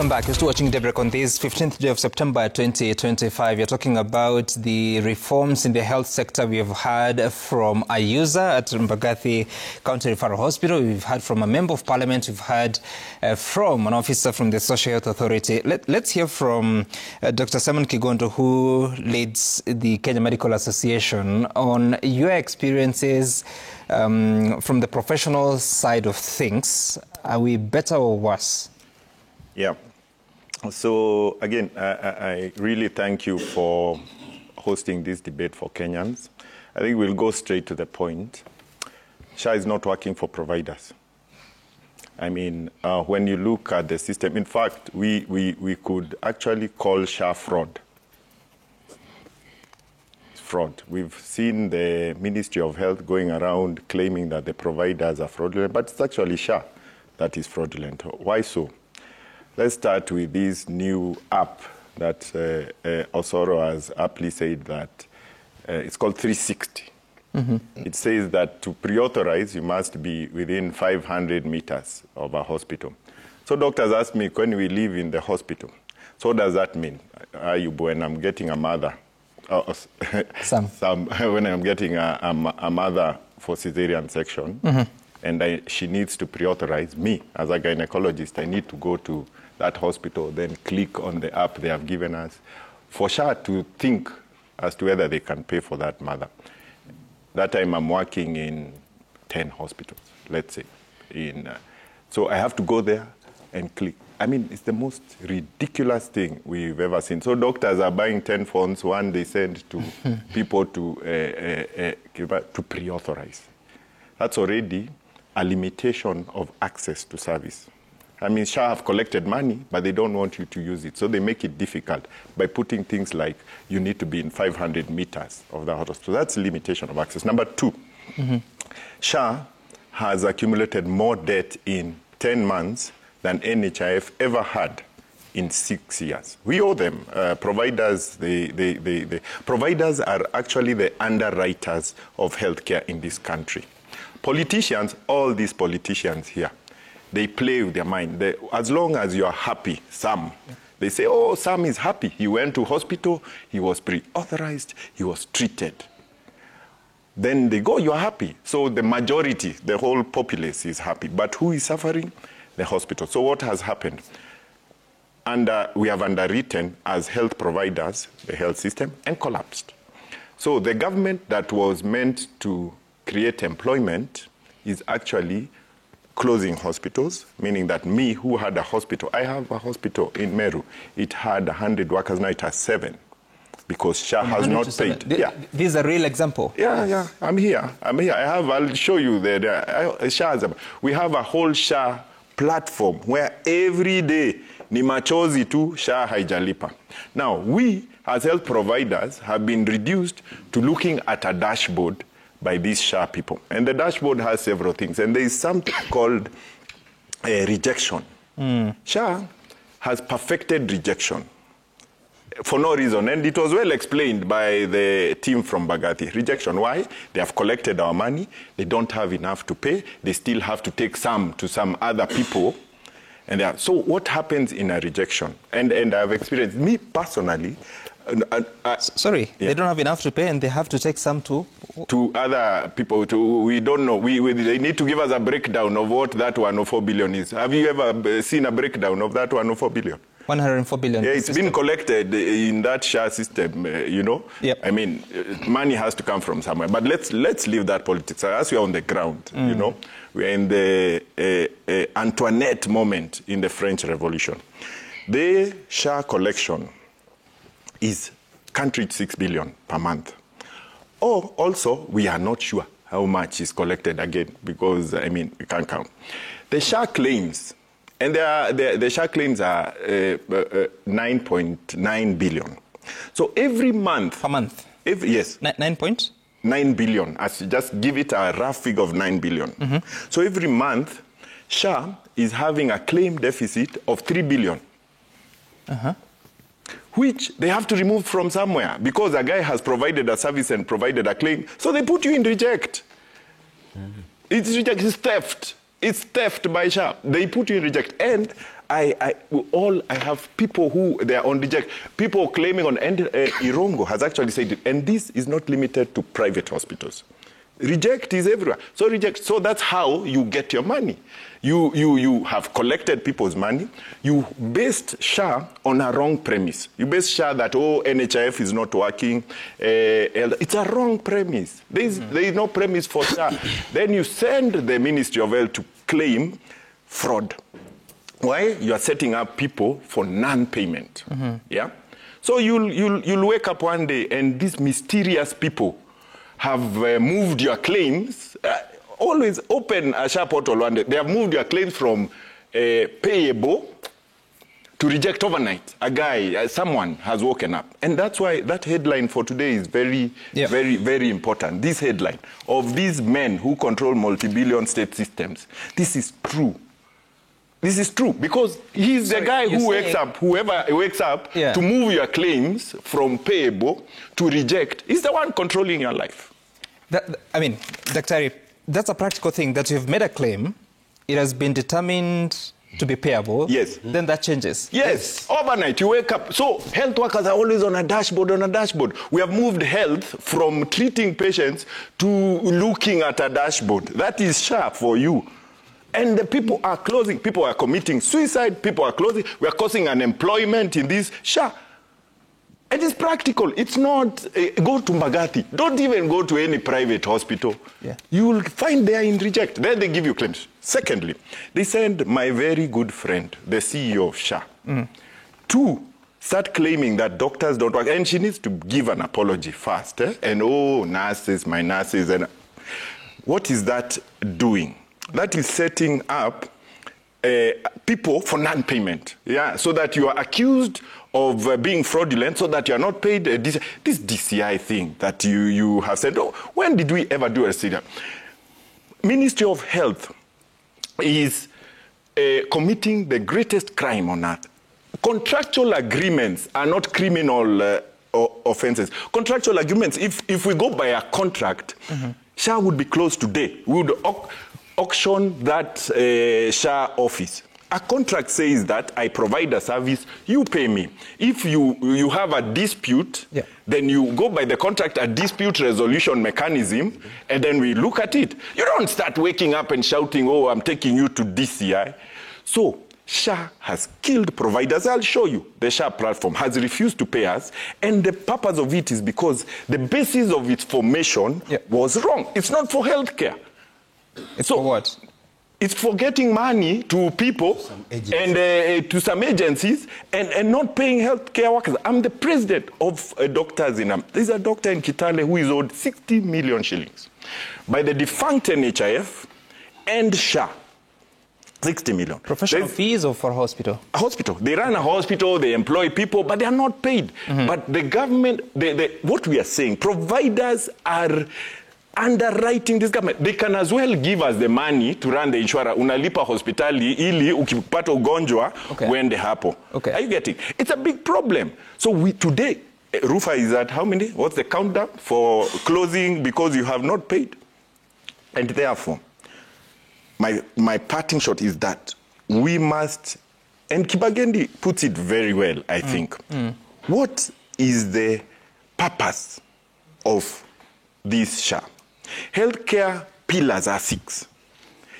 Welcome back. You're still watching Daybreak on this 15th day of September 2025. You're talking about the reforms in the health sector we've had from a user at Mbagathi County Referral Hospital. We've heard from a member of parliament. We've heard from an officer from the Social Health Authority. Let's hear from Dr. Simon Kigondo, who leads the Kenya Medical Association, on your experiences from the professional side of things. Are we better or worse? Yeah. So again, I really thank you for hosting this debate for Kenyans. I think we'll go straight to the point. SHA is not working for providers. I mean, when you look at the system, in fact, we could actually call SHA fraud. It's fraud. We've seen the Ministry of Health going around claiming that the providers are fraudulent, but it's actually SHA that is fraudulent. Why so? Let's start with this new app that Osoro has aptly said that it's called 360. Mm-hmm. It says that to pre-authorize, you must be within 500 meters of a hospital. So doctors ask me, when we live in the hospital, so what does that mean? When I'm getting a mother, when I'm getting a mother for cesarean section, mm-hmm. and she needs to pre-authorize me as a gynecologist, I need to go to that hospital, then click on the app they have given us for SHA to think as to whether they can pay for that mother. That time I'm working in 10 hospitals, let's say. So I have to go there and click. I mean, it's the most ridiculous thing we've ever seen. So doctors are buying 10 phones, one they send to people to pre-authorize. That's already a limitation of access to service. I mean, SHA have collected money, but they don't want you to use it. So they make it difficult by putting things like you need to be in 500 meters of the hospital. So that's a limitation of access. Number two, mm-hmm. SHA has accumulated more debt in 10 months than NHIF ever had in 6 years. We owe them. Providers providers are actually the underwriters of healthcare in this country. Politicians, all these politicians here, they play with their mind. As long as you're happy, Sam, they say, oh, Sam is happy. He went to hospital, he was pre-authorized, he was treated. Then they go, you're happy. So the majority, the whole populace is happy. But who is suffering? The hospital. So what has happened? We have underwritten as health providers the health system and collapsed. So the government that was meant to create employment is actually closing hospitals, meaning that me, who had a hospital, I have a hospital in Meru. It had 100 workers, now it has 7, because SHA has not paid. This is a real example. Yeah, I'm here. I'll show you we have a whole SHA platform where every day ni machozi tu SHA haijalipa. Now, we as health providers have been reduced to looking at a dashboard by these SHA people. And the dashboard has several things. And there is something called rejection. SHA has perfected rejection for no reason. And it was well explained by the team from Mbagathi. Rejection, why? They have collected our money. They don't have enough to pay. They still have to take some to some other people. And so what happens in a rejection? And I've experienced, me personally, they don't have enough to pay and they have to take some to other people. We don't know. They need to give us a breakdown of what that 104 billion is. Have you ever seen a breakdown of that 104 billion? 104 billion. Yeah, it's been collected in that SHA system, you know. Yep. I mean, money has to come from somewhere. But let's leave that politics. As we are on the ground, you know, we're in the Antoinette moment in the French Revolution. The SHA collection can't reach 6 billion per month. Or also, we are not sure how much is collected again, because, I mean, we can't count. The SHA claims, and the SHA claims are 9.9 billion. So every month... Per month? Yes. 9 billion. Just give it a rough figure of 9 billion. Mm-hmm. So every month, SHA is having a claim deficit of 3 billion. Uh-huh. Which they have to remove from somewhere, because a guy has provided a service and provided a claim. So they put you in reject. Mm-hmm. It's reject, it's theft. It's theft by SHA. They put you in reject. And I have people who they are on reject. People claiming on Irongo has actually said it, and this is not limited to private hospitals. Reject is everywhere. So reject. So that's how you get your money. You have collected people's money. You based SHA on a wrong premise. You based SHA that, oh, NHIF is not working. It's a wrong premise. There is no premise for SHA. Then you send the Ministry of Health to claim fraud. Why? You are setting up people for non-payment. Yeah. So you'll wake up one day and these mysterious people have moved your claims. Always open a SHA portal one day. They have moved your claims from payable to reject overnight. A guy, someone has woken up. And that's why that headline for today is very, very important. This headline of these men who control multi-billion state systems. This is true. This is true because he's the guy who wakes up, whoever wakes up to move your claims from payable to reject. He's the one controlling your life. I mean, Dr. That's a practical thing that you've made a claim. It has been determined to be payable. Yes. Then that changes. Yes. Overnight, you wake up. So health workers are always on a dashboard, We have moved health from treating patients to looking at a dashboard. That is SHA for you. And the people are closing. People are committing suicide. People are closing. We are causing unemployment in this SHA. It is practical. It's not, go to Mbagathi. Don't even go to any private hospital. You will find they are in reject. Then they give you claims. Secondly, they send my very good friend, the CEO of SHA, to start claiming that doctors don't work. And she needs to give an apology first. And oh, nurses, my nurses. And what is that doing? That is setting up people for non-payment. So that you are accused of being fraudulent, so that you are not paid. This DCI thing that you have said, oh, when did we ever do a study? Ministry of Health is committing the greatest crime on earth. Contractual agreements are not criminal offenses. Contractual agreements, if we go by a contract, SHA would be closed today. We would auction that SHA office. A contract says that I provide a service, you pay me. If you have a dispute, then you go by the contract, a dispute resolution mechanism, and then we look at it. You don't start waking up and shouting, oh, I'm taking you to DCI. So SHA has killed providers. I'll show you. The SHA platform has refused to pay us, and the purpose of it is because the basis of its formation was wrong. It's not for healthcare. It's for what? It's for getting money to people and to some agencies and not paying healthcare workers. I'm the president of doctors in There's a doctor in Kitale who is owed 60 million shillings by the defunct NHIF and SHA. 60 million. Professional fees or for hospital? A hospital. They run a hospital, they employ people, but they are not paid. But the government, what we are saying, providers are underwriting this government. They can as well give us the money to run the insurance. Unalipa hospitali ili ukipata ugonjwa uende hapo. Are you getting? It's a big problem. So today, Rufa is at how many? What's the countdown for closing because you have not paid? And therefore, my parting shot is that we must, and Kibagendi puts it very well, I think. What is the purpose of this SHA? Healthcare pillars are 6.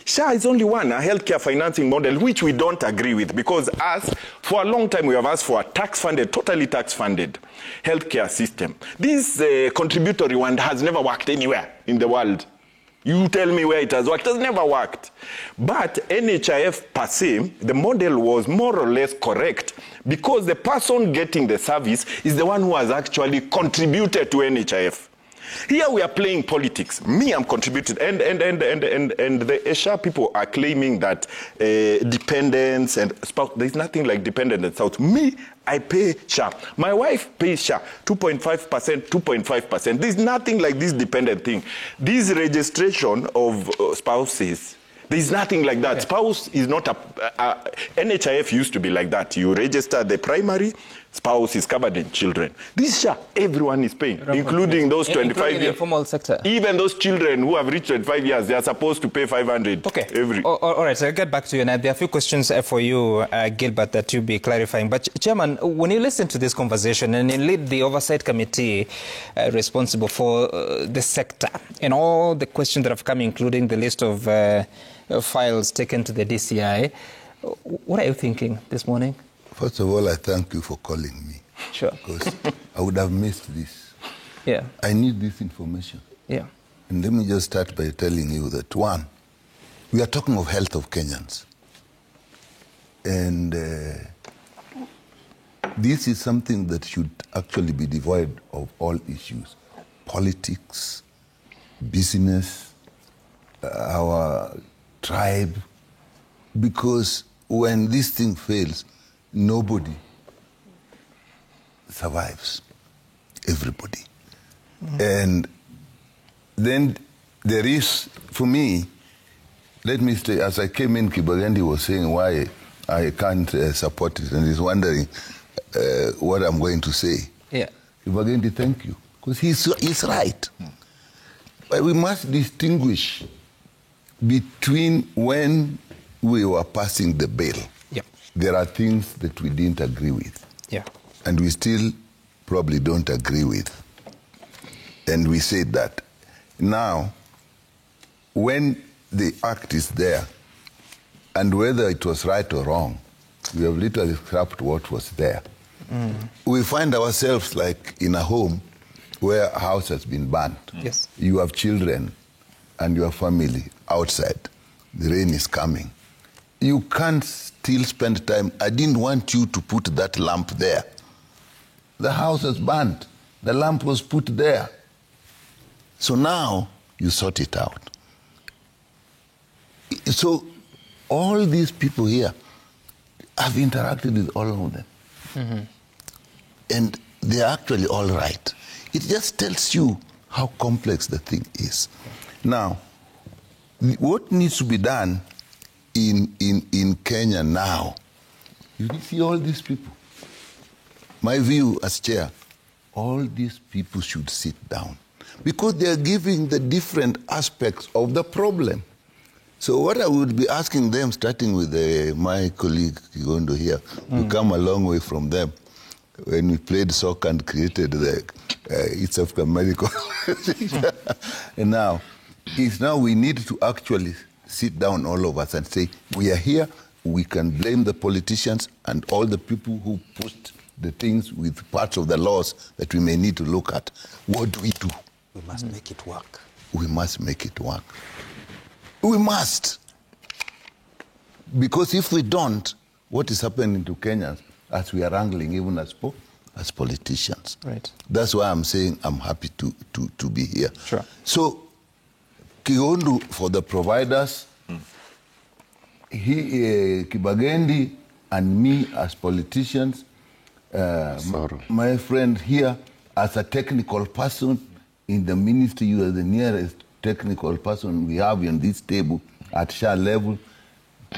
SHA is only one, a healthcare financing model, which we don't agree with because for a long time, we have asked for a tax-funded, totally tax-funded healthcare system. This contributory one has never worked anywhere in the world. You tell me where it has worked. It has never worked. But NHIF per se, the model was more or less correct because the person getting the service is the one who has actually contributed to NHIF. Here we are playing politics. Me, I'm contributing, and the SHA people are claiming that dependence and spouse. There's nothing like dependent and spouse. Me, I pay SHA. My wife pays SHA 2.5%, 2.5%. There's nothing like this dependent thing. This registration of spouses. There's nothing like that. Spouse is not NHIF used to be like that. You register the primary spouse is covered in children. This SHA, everyone is paying, including those 25 including years. the informal sector. Even those children who have reached 25 years, they are supposed to pay 500 every. All right, so I'll get back to you. Now, there are a few questions for you, Gilbert, that you'll be clarifying. But, Chairman, when you listen to this conversation and you lead the Oversight Committee responsible for the sector and all the questions that have come, including the list of files taken to the DCI, what are you thinking this morning? First of all, I thank you for calling me. Sure. Because I would have missed this. Yeah. I need this information. Yeah. And let me just start by telling you that, one, we are talking of health of Kenyans. And this is something that should actually be devoid of all issues. Politics, business, our tribe. Because when this thing fails, nobody survives. Everybody. And then there is, for me, let me say, as I came in, Kibagendi was saying why I can't support it, and he's wondering what I'm going to say. Yeah. Kibagendi, thank you, because he's right. But we must distinguish between when we were passing the bill. Yeah. There are things that we didn't agree with. Yeah. And we still probably don't agree with. And we said that. Now, when the act is there, and whether it was right or wrong, we have literally scrapped what was there. We find ourselves like in a home where a house has been burnt. Yes. You have children and your family outside. The rain is coming. You can't still spend time. I didn't want you to put that lamp there. The house is burnt. The lamp was put there. So now you sort it out. So all these people here, I've interacted with all of them. And they're actually all right. It just tells you how complex the thing is. Now, what needs to be done in Kenya now, you see all these people. My view as chair, all these people should sit down because they're giving the different aspects of the problem. So what I would be asking them, starting with my colleague Kigondo here, we come a long way from them. When we played soccer and created the East African Medical. And now we need to actually sit down, all of us, and say, we are here, we can blame the politicians and all the people who put the things with parts of the laws that we may need to look at. What do we do? We must make it work. We must make it work. We must. Because if we don't, what is happening to Kenyans as we are wrangling even as politicians? Right. That's why I'm saying I'm happy to be here. Sure. So, Kigondu for the providers, Kibagendi and me as politicians, my friend here as a technical person in the ministry, you are the nearest technical person we have on this table at SHA level.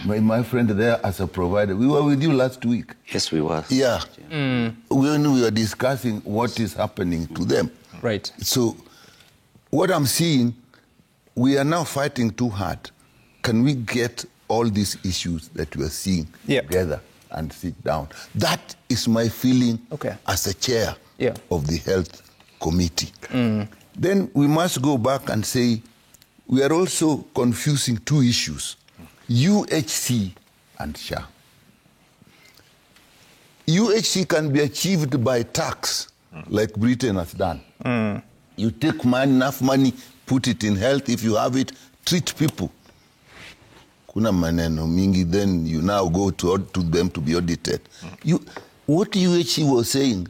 My friend there as a provider, we were with you last week. Yes, we were. Yeah. When we were discussing what is happening to them. Right. So what I'm seeing, we are now fighting too hard. Can we get all these issues that we are seeing together and sit down? That is my feeling as a chair of the Health Committee. Then we must go back and say, we are also confusing two issues, UHC and SHA. UHC can be achieved by tax, like Britain has done. You take enough money, put it in health. If you have it, treat people. Kuna maneno mingi, then you now go to them to be audited. What UHC was saying,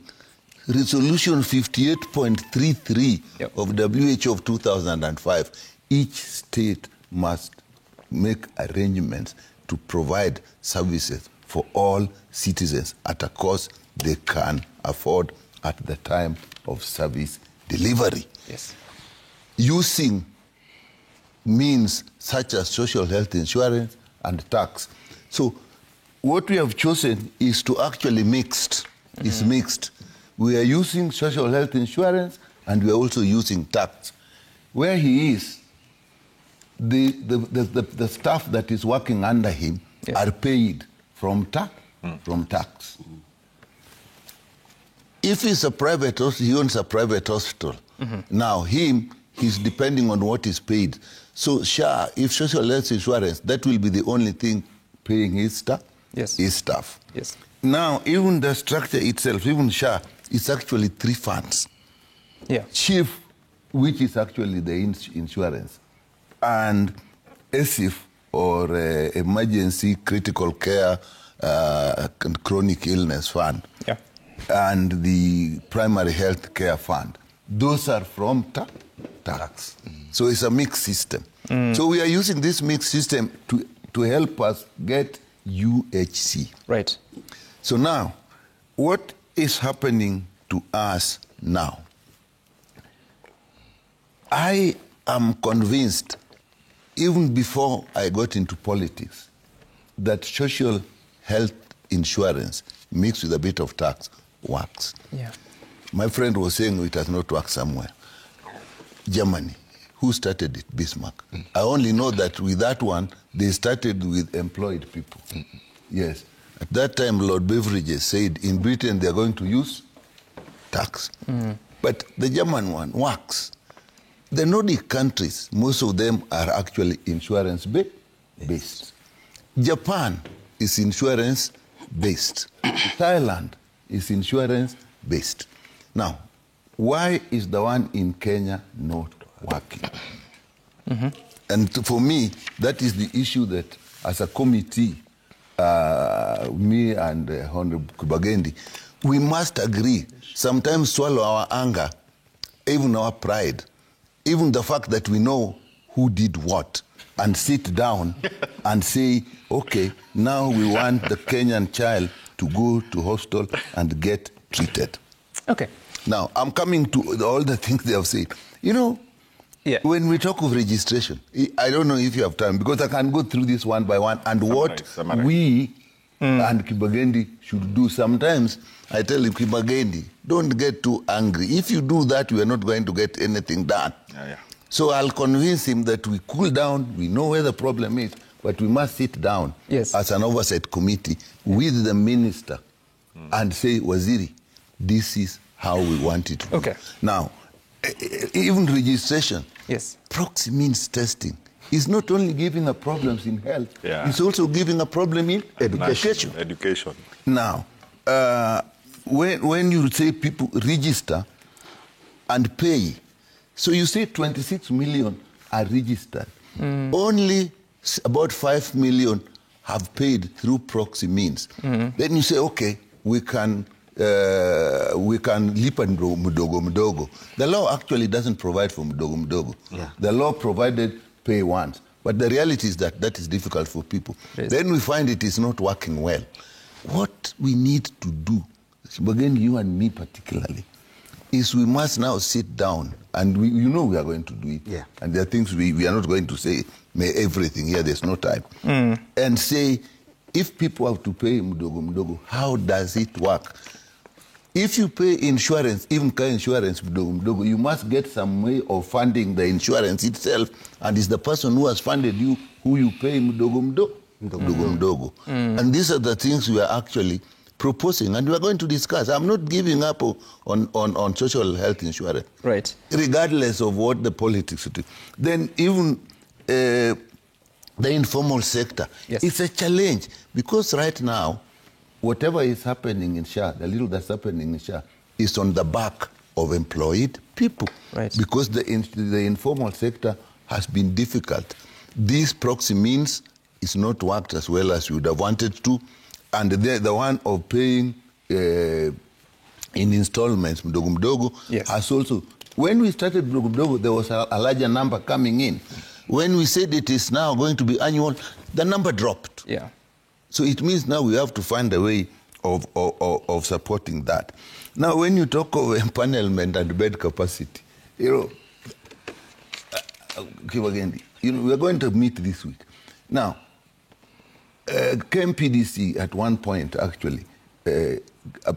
Resolution 58.33 of WHO of 2005, each state must make arrangements to provide services for all citizens at a cost they can afford at the time of service delivery. Yes. Using means such as social health insurance and tax. So what we have chosen is to actually mix It's mixed. We are using social health insurance and we are also using tax. Where he is, the staff that is working under him are paid from tax. If he's a private hospital, he owns a private hospital. Now he's depending on what is paid. So SHA, if social health insurance, that will be the only thing paying his staff. His staff. Now, even the structure itself, even SHA, it's actually 3 funds. Chief, which is actually the insurance, and ESIF, or Emergency Critical Care and Chronic Illness Fund, and the Primary Health Care Fund. Those are from tax. So it's a mixed system. So we are using this mixed system to help us get UHC. Right. So now, what is happening to us now? I am convinced, even before I got into politics, that social health insurance mixed with a bit of tax works. My friend was saying it has not worked somewhere. Germany. Who started it? Bismarck. I only know that with that one, they started with employed people. Yes. At that time, Lord Beveridge said in Britain they're going to use tax. But the German one works. The Nordic countries, most of them are actually insurance-based. Japan is insurance-based. Thailand is insurance-based. Now, why is the one in Kenya not working? And for me, that is the issue that, as a committee, me and Honorable Kibagendi, we must agree, sometimes swallow our anger, even our pride, even the fact that we know who did what, and sit down and say, okay, now we want the Kenyan child to go to hospital and get treated. Okay. Now, I'm coming to all the things they have said. You know, when we talk of registration, I don't know if you have time, because I can go through this one by one, and what we and Kibagendi should do. Sometimes I tell him, Kibagendi, don't get too angry. If you do that, we are not going to get anything done. So I'll convince him that we cool down, we know where the problem is, but we must sit down as an oversight committee with the minister and say, Waziri, this is how we want it to be. Now, even registration, proxy means testing. Is not only giving a problems in health, it's also giving a problem in education. Now, when you say people register and pay, so you say 26 million are registered. Only about 5 million have paid through proxy means. Then you say, okay, we can lipa mdogo. The law actually doesn't provide for mdogo. The law provided pay once. But the reality is that that is difficult for people. Then we find it is not working well. What we need to do, again, you and me particularly, is we must now sit down, and we are going to do it. And there are things we are not going to say, everything here, there's no time. And say, if people have to pay mdogo, how does it work? If you pay insurance, even car insurance, you must get some way of funding the insurance itself, and it's the person who has funded you who you pay mdogo. And these are the things we are actually proposing, and we are going to discuss. I'm not giving up on social health insurance, regardless of what the politics do. Then even the informal sector, it's a challenge, because right now, whatever is happening in SHA, the little that's happening in SHA, is on the back of employed people. Because the informal sector has been difficult. This proxy means it's not worked as well as you would have wanted to. And the one of paying in installments, mdogo, has also... When we started mdogo, there was a larger number coming in. When we said it is now going to be annual, the number dropped. So it means now we have to find a way of supporting that. Now, when you talk of empanelment and bed capacity, we are going to meet this week. Now, KMPDC at one point, actually,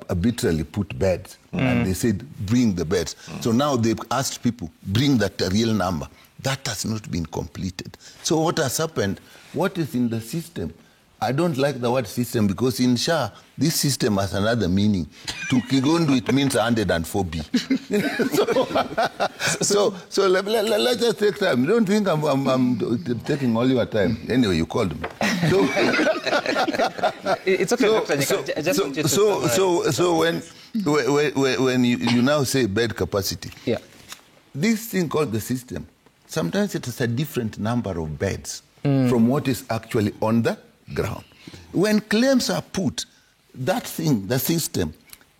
arbitrarily put beds, and they said, bring the beds. So now they've asked people, bring that real number. That has not been completed. So what has happened, what is in the system? I don't like the word system because in SHA, this system has another meaning. To Kigondu, it means 104B. so let's just take time. Don't think I'm taking all your time. Anyway, you called me. So, it's okay, Dr. Nyika. So when you now say bed capacity, this thing called the system, sometimes it is a different number of beds from what is actually on the ground. When claims are put, that thing, the system,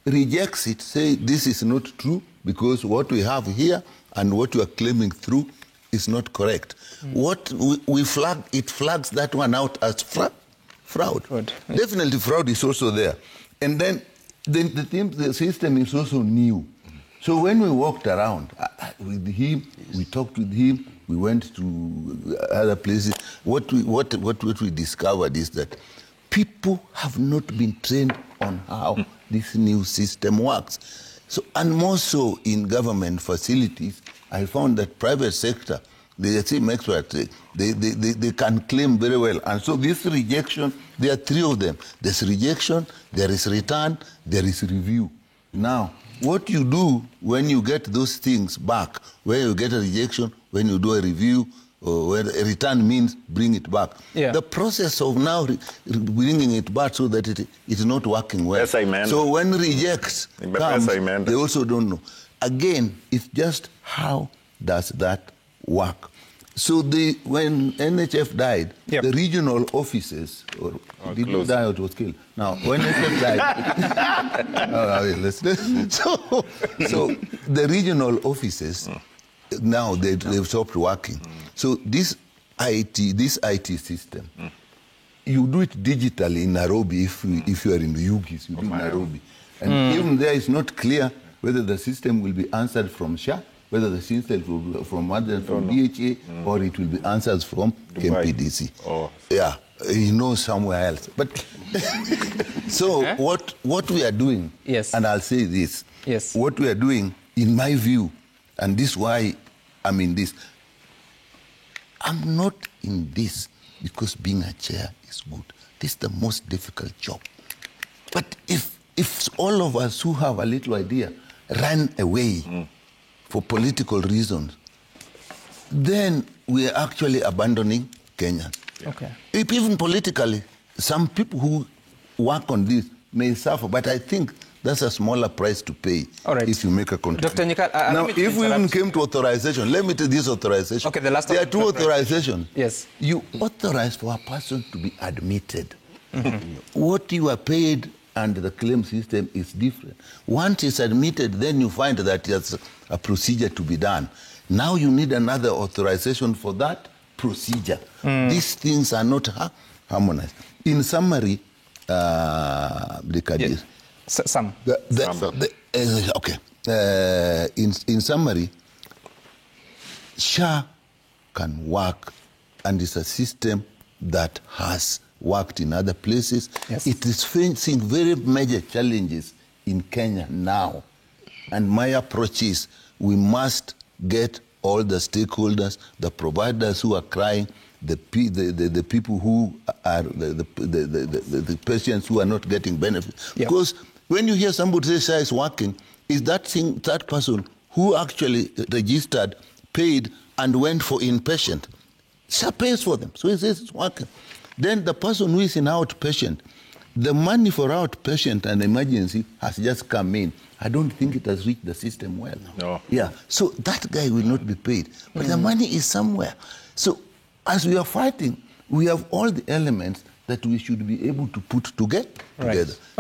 rejects it, say this is not true because what we have here and what you are claiming through is not correct. What we flag, it flags that one out as fraud. Definitely fraud is also there. And then the system is also new. So when we walked around with him, we talked with him, we went to other places. What we discovered is that people have not been trained on how this new system works. So, and more so in government facilities, I found that private sector, they are same experts, they can claim very well. And so this rejection, there are three of them. There's rejection, there is return, there is review. Now, what you do when you get those things back, when you get a rejection, when you do a review, or where a return means bring it back. The process of now bringing it back so that it is not working well. So when rejects comes, they also don't know. Again, it's just how does that work? So when NHF died, the regional offices, or did you die or it was killed? Now, when NHF died, so the regional offices, now they've stopped working. So this IT system, you do it digitally in Nairobi if you are in the Ugis, you do it in Nairobi. And even there it's not clear whether the system will be answered from SHA, whether the system will be from DHA, or it will be answers from KMPDC. Yeah, you know, somewhere else. But so what we are doing, and I'll say this, what we are doing, in my view, and this is why I'm in this, I'm not in this because being a chair is good. This is the most difficult job. But if all of us who have a little idea run away for political reasons, then we are actually abandoning Kenya. If even politically, some people who work on this may suffer, but I think that's a smaller price to pay if you make a contribution. Dr. Nyika, now, if we even came to authorization, let me take this authorization. Okay, the last there are two authorizations. Yes. You authorize for a person to be admitted. What you are paid under the claim system is different. Once it's admitted, then you find that there's a procedure to be done. Now you need another authorization for that procedure. These things are not harmonized. In summary, in summary, SHA can work, and it's a system that has worked in other places. It is facing very major challenges in Kenya now. And my approach is we must get all the stakeholders, the providers who are crying, the people who are the patients who are not getting benefits. Because when you hear somebody say SHA is working, is that person who actually registered, paid, and went for inpatient. SHA pays for them, so he says it's working. Then the person who is in outpatient, the money for outpatient and emergency has just come in. I don't think it has reached the system well. So that guy will not be paid. But the money is somewhere. So as we are fighting, we have all the elements that we should be able to put together.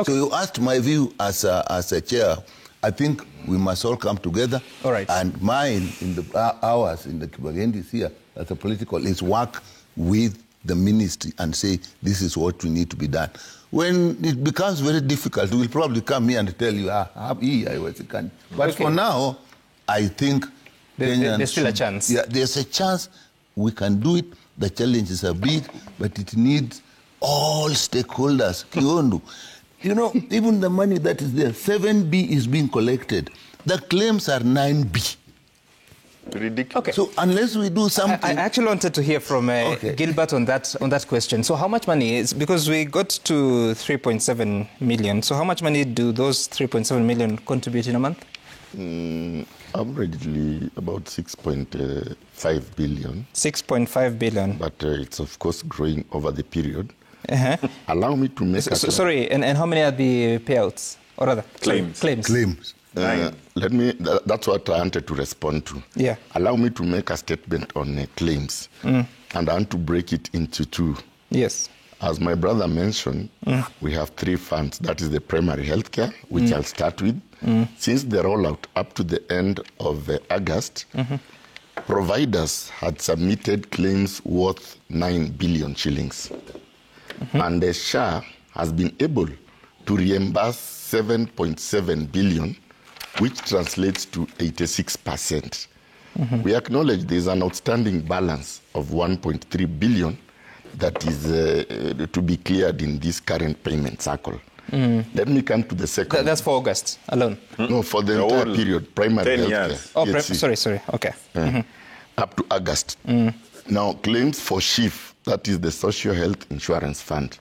So you asked my view as a chair. I think we must all come together. And mine, in the hours in the Kibagendis here, as a political, is work with the ministry and say, this is what we need to be done. When it becomes very difficult, we'll probably come here and tell you, I was a candidate. But for now, I think there's still a chance. Yeah, there's a chance we can do it. The challenges are big, but it needs all stakeholders. Kiondu, You know, even the money that is there, 7B is being collected. The claims are 9B. Ridiculous. Okay. So unless we do something... I actually wanted to hear from Gilbert on that question. So how much money is, because we got to 3.7 million, so how much money do those 3.7 million contribute in a month? Averagely about 6.5 billion. 6.5 billion. But it's of course growing over the period. Allow me to make sorry, and how many are the payouts? Or rather, Claims. Claims. That's what I wanted to respond to. Yeah. Allow me to make a statement on claims. And I want to break it into two. Yes. As my brother mentioned, we have three funds. That is the primary healthcare, which I'll start with. Since the rollout up to the end of August, providers had submitted claims worth 9 billion shillings. And the SHA has been able to reimburse 7.7 billion, which translates to 86%. We acknowledge there is an outstanding balance of 1.3 billion that is to be cleared in this current payment cycle. Let me come to the second. That's for August alone? No, for the entire period, primary 10 healthcare. years. Oh, sorry, okay. Up to August. Now, claims for SHIF, that is the Social Health Insurance Fund.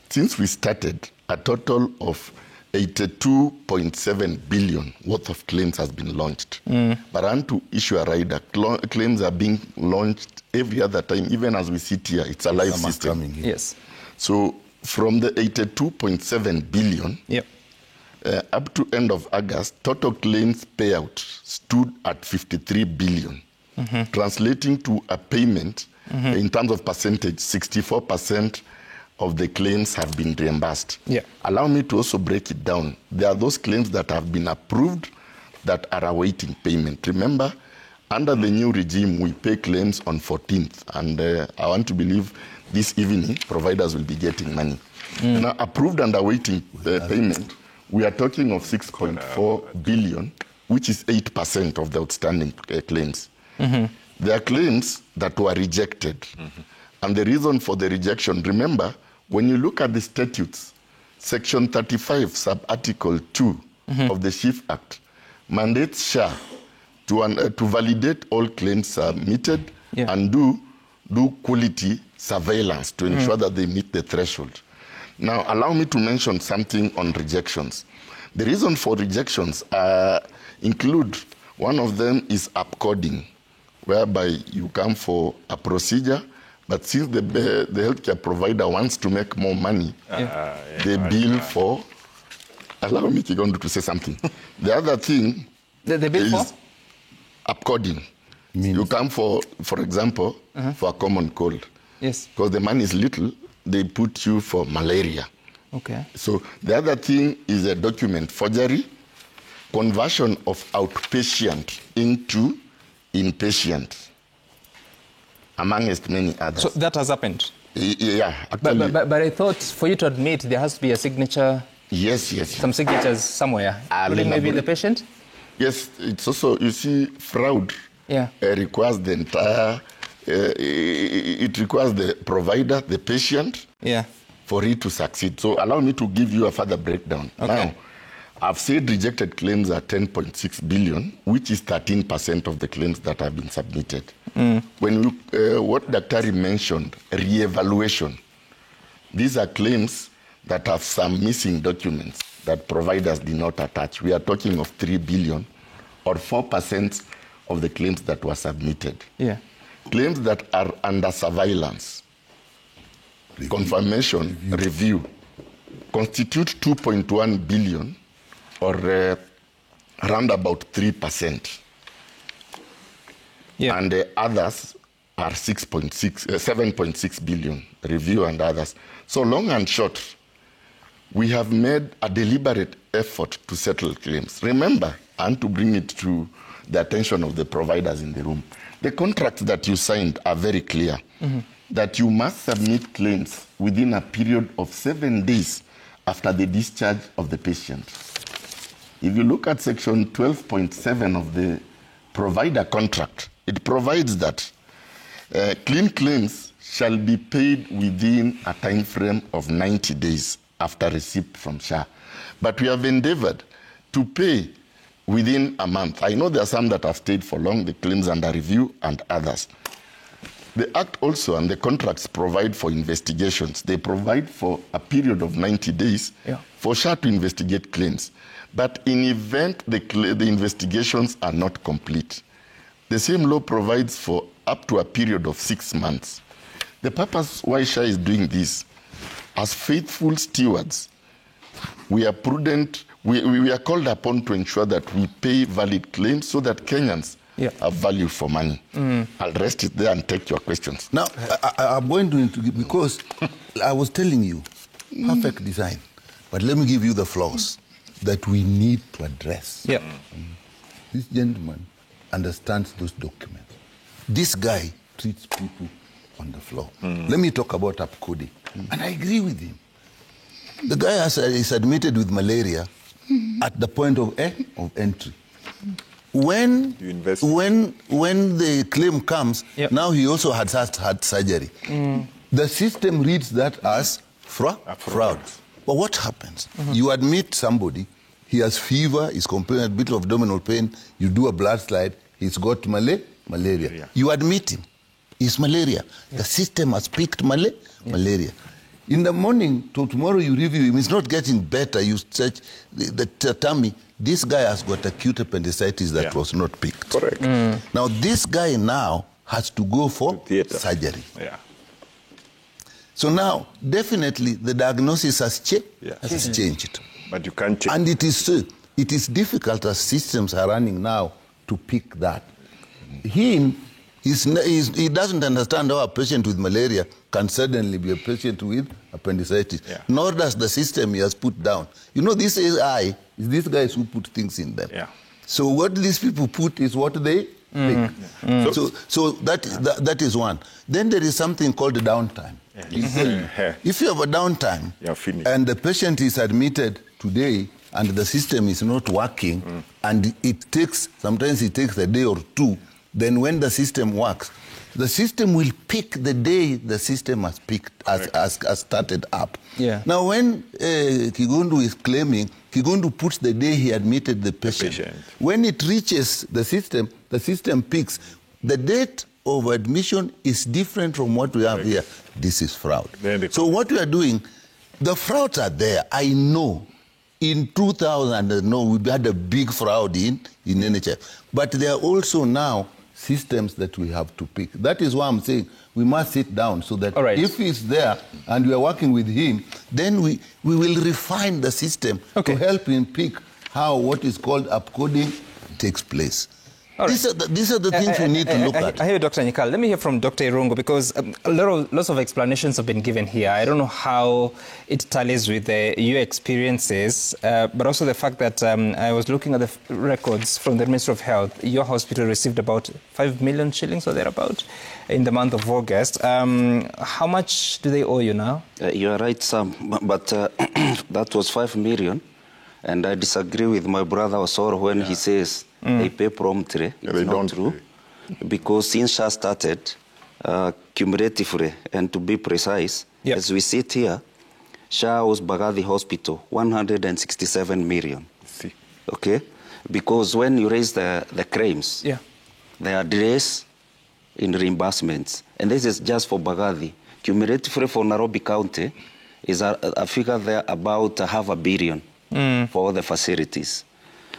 Since we started, a total of 82.7 billion worth of claims has been launched. But I want to issue a rider. Claims are being launched every other time, even as we sit here. It's a live system. Yes. So from the 82.7 billion up to end of August, total claims payout stood at 53 billion, translating to a payment in terms of percentage, 64% of the claims have been reimbursed. Allow me to also break it down. There are those claims that have been approved that are awaiting payment. Remember, under the new regime, we pay claims on 14th, and I want to believe this evening, providers will be getting money. Now, approved and awaiting payment, we are talking of 6.4 billion, which is 8% of the outstanding claims. There are claims that were rejected. And the reason for the rejection, remember, when you look at the statutes, Section 35, Sub-Article 2 of the SHIF Act mandates SHA to validate all claims submitted and do quality surveillance to ensure that they meet the threshold. Now, allow me to mention something on rejections. The reason for rejections include, one of them is upcoding, whereby you come for a procedure, but since the healthcare provider wants to make more money, they bill for... Allow me to say something. The other thing the bill is for? Upcoding. You come for example, for a common cold. Yes. Because the money is little, they put you for malaria. Okay. So the other thing is a document forgery, conversion of outpatient into inpatient, amongst many others. So that has happened? Yeah. Actually, but I thought for you to admit there has to be a signature. Yes. Some signatures somewhere. Maybe the patient? Yes, it's also, you see, fraud requires the entire, it requires the provider, the patient, for it to succeed. So allow me to give you a further breakdown. Okay. Now, I've said rejected claims are 10.6 billion, which is 13% of the claims that have been submitted. When what Dr. mentioned, re-evaluation, these are claims that have some missing documents that providers did not attach. We are talking of 3 billion, or 4% of the claims that were submitted. Claims that are under surveillance, confirmation, review, constitute 2.1 billion, or around about 3%. And the others are 7.6 billion, review and others. So long and short, we have made a deliberate effort to settle claims. Remember, and to bring it to the attention of the providers in the room, the contracts that you signed are very clear, that you must submit claims within a period of 7 days after the discharge of the patient. If you look at section 12.7 of the provider contract, it provides that clean claims shall be paid within a time frame of 90 days after receipt from SHA. But we have endeavored to pay within a month. I know there are some that have stayed for long, the claims under review and others. The Act also and the contracts provide for investigations. They provide for a period of 90 days for SHA to investigate claims. But in event the investigations are not complete, the same law provides for up to a period of 6 months. The purpose why SHA is doing this, as faithful stewards, we are prudent, we are called upon to ensure that we pay valid claims so that Kenyans have value for money. I'll rest it there and take your questions. Now, I'm going to, because I was telling you, perfect design, but let me give you the flaws that we need to address. This gentleman understands those documents. This guy treats people on the floor. Let me talk about upcoding. And I agree with him. The guy is admitted with malaria at the point of entry. When the claim comes, now he also had surgery. The system reads that as fraud. But what happens? You admit somebody, he has fever, he's complaining a bit of abdominal pain, you do a blood slide, he's got malaria. You admit him, it's malaria. The system has picked malaria. In the morning, till tomorrow you review him, he's not getting better, you search the tummy, this guy has got acute appendicitis that was not picked. Correct. Now this guy now has to go for surgery. So now, definitely, the diagnosis has changed. But you can't change. And it is difficult as systems are running now to pick that. He doesn't understand how a patient with malaria can suddenly be a patient with appendicitis. Nor does the system he has put down. You know, this AI is these guys who put things in them. So what these people put is what they pick. So that is one. Then there is something called downtime. If you have a downtime and the patient is admitted today and the system is not working and sometimes it takes a day or two, then when the system works, the system will pick the day the system has picked, has started up. Now when Kigundu is claiming, Kigundu puts the day he admitted the patient. When it reaches the system picks the date of admission is different from what we have here. This is fraud. So what we are doing, the frauds are there. I know. In 2000, we had a big fraud in NHF. But there are also now systems that we have to pick. That is why I'm saying we must sit down so that if he's there and we are working with him, then we will refine the system to help him pick how what is called upcoding takes place. These are the things we need to look at. I hear Dr. Nyikal. Let me hear from Dr. Irungu, because lots of explanations have been given here. I don't know how it tallies with your experiences, but also the fact that I was looking at the records from the Ministry of Health. Your hospital received about 5 million shillings or thereabout in the month of August. How much do they owe you now? You are right, Sam, but that was 5 million. And I disagree with my brother Osoro when he says they pay promptly. It's not true. Because since SHA started, cumulatively, and to be precise, as we sit here, SHA owes Mbagathi Hospital 167 million. Okay? Because when you raise the claims, there are delays in reimbursements. And this is just for Mbagathi. Cumulatively for Nairobi County is a figure there about $500 million. For all the facilities.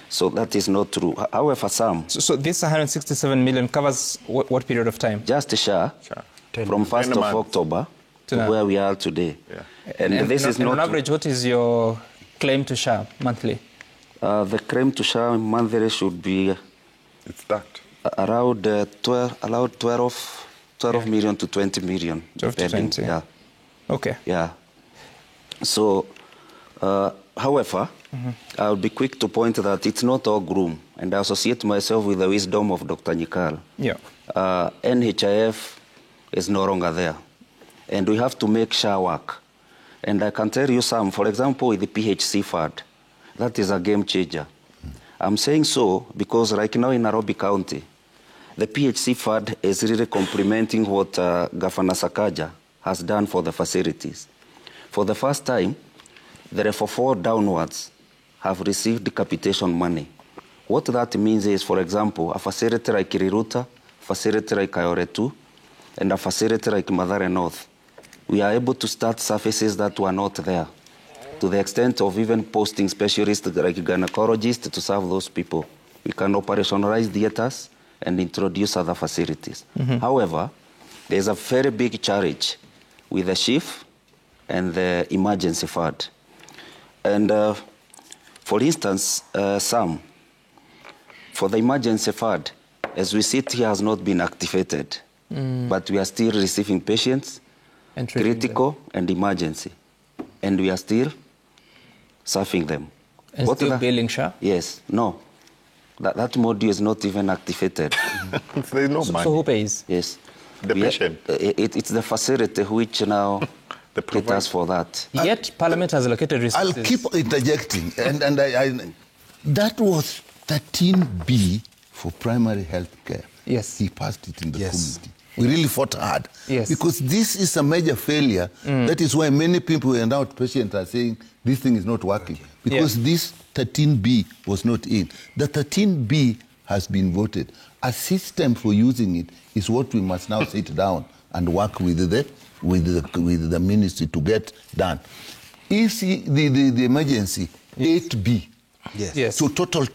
So that is not true. However, some... So this 167 million covers what period of time? Just SHA, from 1st of October to where we are today. And this is not... On average, what is your claim to SHA monthly? The claim to SHA monthly should be... It's that. Around 12 million to 20 million. 12 to 20. Okay. So... however, I'll be quick to point that it's not all gloom, and I associate myself with the wisdom of Dr. Nyikal. NHIF is no longer there, and we have to make SHA work. And I can tell you some, for example, with the PHC fund, that is a game changer. I'm saying so because right now in Nairobi County, the PHC fund is really complementing what Governor Sakaja has done for the facilities. For the first time, the Level 4 downwards have received capitation money. What that means is, for example, a facility like Riruta, facility like Kayore 2, and a facility like Mathare North, we are able to start services that were not there, to the extent of even posting specialists like gynecologists to serve those people. We can operationalize theaters and introduce other facilities. However, there's a very big challenge with the chief and the emergency fund. And for instance, Sam, for the emergency fund, as we sit here, has not been activated, but we are still receiving patients, and critical and emergency, and we are still serving them. And what still billing SHA? Yes, no. That module is not even activated. There's no money. So who pays? Yes. The patient. It's the facility which now caters for that. Yet Parliament has allocated resources. I'll keep interjecting. and I that was 13B for primary health care. Yes. He passed it in the committee. We really fought hard. Yes. Because this is a major failure. That is why many people and outpatients are saying this thing is not working. Because this 13B was not in. The 13B has been voted. A system for using it is what we must now sit down and work with the ministry to get done. Is the emergency 8B? Yes. So total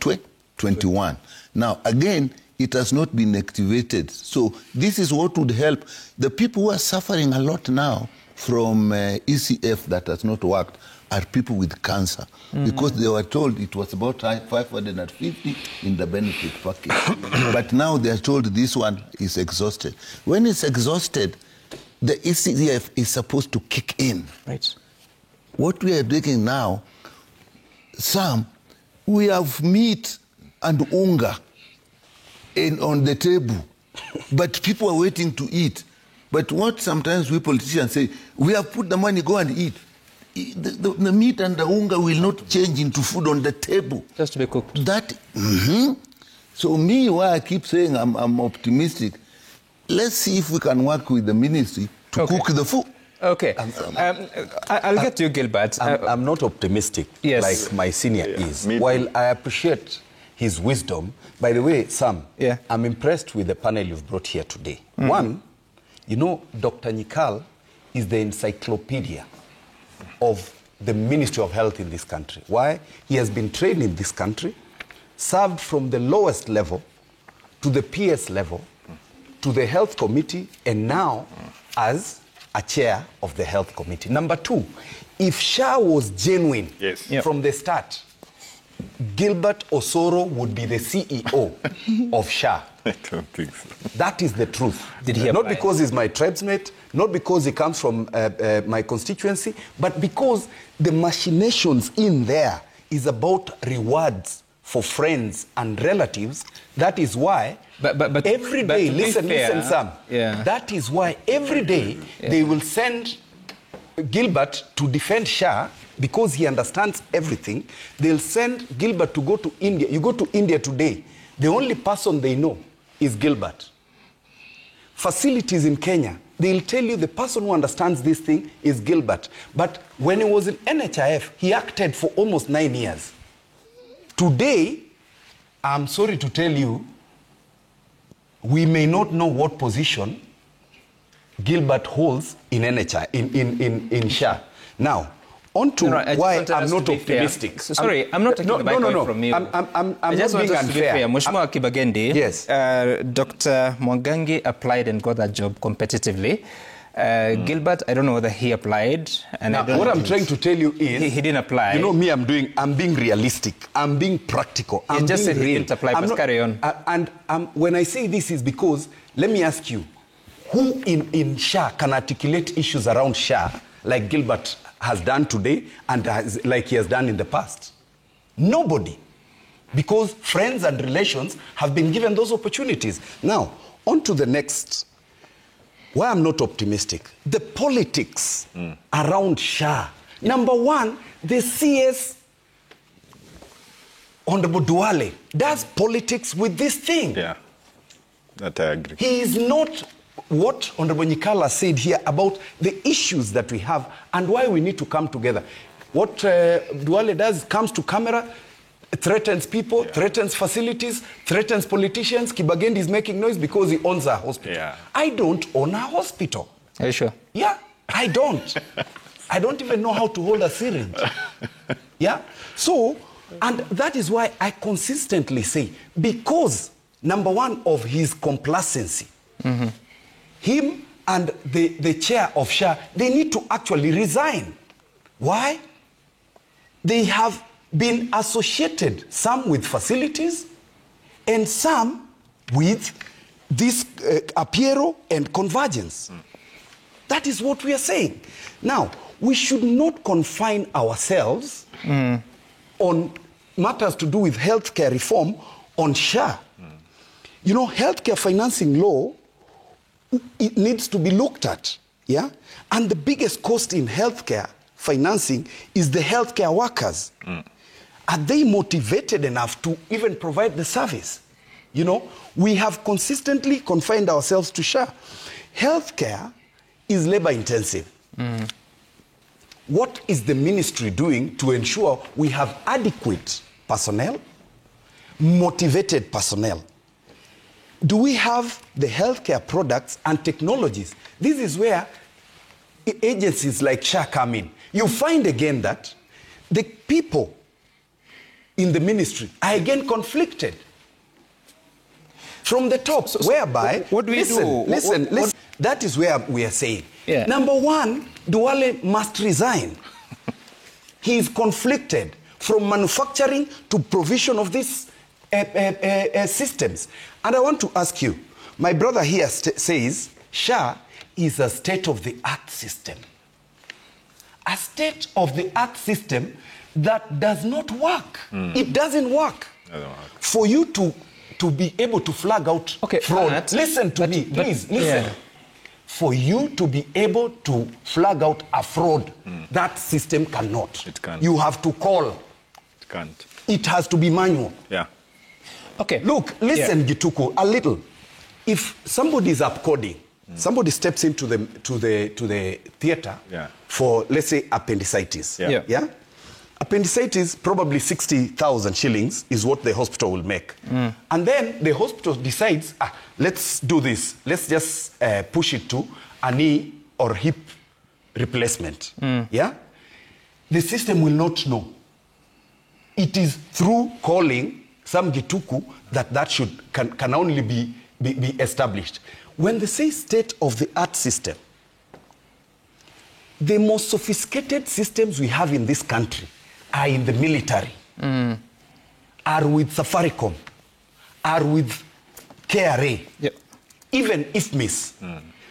21. Now, again, it has not been activated. So this is what would help. The people who are suffering a lot now from ECF that has not worked are people with cancer, because they were told it was about 550 in the benefit package. But now they are told this one is exhausted. When it's exhausted, the ECF is supposed to kick in. Right. What we are doing now, Sam, we have meat and unga on the table, but people are waiting to eat. But what sometimes we politicians say, we have put the money, go and eat. The meat and the unga will not change into food on the table. Just to be cooked. So me, why I keep saying I'm optimistic, let's see if we can work with the ministry to cook the food. Okay. I'll get to you, Gilbert. I'm not optimistic like my senior is. While I appreciate his wisdom, by the way, Sam, I'm impressed with the panel you've brought here today. One, you know, Dr. Nyikal is the encyclopedia of the Ministry of Health in this country. Why? He has been trained in this country, served from the lowest level to the PS level, to the health committee, and now as a chair of the health committee. Number two, if SHA was genuine from the start, Gilbert Osoro would be the CEO of SHA. I don't think so. That is the truth. Did he not because he's my tribesmate, not because he comes from my constituency, but because the machinations in there is about rewards for friends and relatives. That is why every day, listen, Sam, that is why every day they will send Gilbert to defend SHA because he understands everything. They'll send Gilbert to go to India. You go to India today, the only person they know is Gilbert. Facilities in Kenya, they'll tell you the person who understands this thing is Gilbert. But when he was in NHIF, he acted for almost 9 years. Today, I'm sorry to tell you, we may not know what position Gilbert holds in NHI, in SHA. Now, on to why I'm not optimistic. Sorry, I'm not taking the mic away from you. I'm not being unfair. Mheshimiwa Kibagendi, yes. Dr. Mwangangi applied and got that job competitively. Gilbert, I don't know whether he applied. And now, what I'm trying to tell you is... He didn't apply. You know me, I'm being realistic. I'm being practical. You just said he didn't apply, but carry on. And when I say this is because, let me ask you, who in SHA can articulate issues around SHA like Gilbert has done today and like he has done in the past? Nobody. Because friends and relations have been given those opportunities. Now, on to the next. Why I'm not optimistic. The politics around SHA. Number one, the CS, Honorable Duale, does politics with this thing. Yeah, that I agree. He is not what Honorable Nyikala said here about the issues that we have and why we need to come together. What Duale does, comes to camera, threatens people, threatens facilities, threatens politicians. Kibagendi is making noise because he owns a hospital. Yeah. I don't own a hospital. Are you sure? Yeah, I don't. I don't even know how to hold a syringe. Yeah? So, and that is why I consistently say, because, number one, of his complacency, him and the chair of SHA, they need to actually resign. Why? They have been associated, some with facilities, and some with this Apiero and Convergence. That is what we are saying. Now, we should not confine ourselves on matters to do with healthcare reform on SHA. You know, healthcare financing law, it needs to be looked at, yeah? And the biggest cost in healthcare financing is the healthcare workers. Are they motivated enough to even provide the service? You know, we have consistently confined ourselves to SHA. Healthcare is labor intensive. What is the ministry doing to ensure we have adequate personnel, motivated personnel? Do we have the healthcare products and technologies? This is where agencies like SHA come in. You find again that the people in the ministry are again conflicted from the top, whereby, what do we do? Listen, that is where we are saying. Yeah. Number one, Duale must resign. He is conflicted from manufacturing to provision of these systems. And I want to ask you, my brother here says SHA is a state-of-the-art system. A state-of-the-art system that does not work. It doesn't work. For you to be able to flag out fraud, listen to me, please, listen. Yeah. For you to be able to flag out a fraud, that system cannot. It can't. You have to call. It can't. It has to be manual. Yeah. Okay. Look, listen, Gituko, a little. If somebody is upcoding, somebody steps into the theater for, let's say, appendicitis. Yeah? Appendicitis, probably 60,000 shillings is what the hospital will make. And then the hospital decides, let's do this. Let's just push it to a knee or hip replacement. Yeah? The system will not know. It is through calling some Gituku that can only be established. When they say state-of-the-art system, the most sophisticated systems we have in this country are in the military, are with Safaricom, are with KRA, even IFMIS.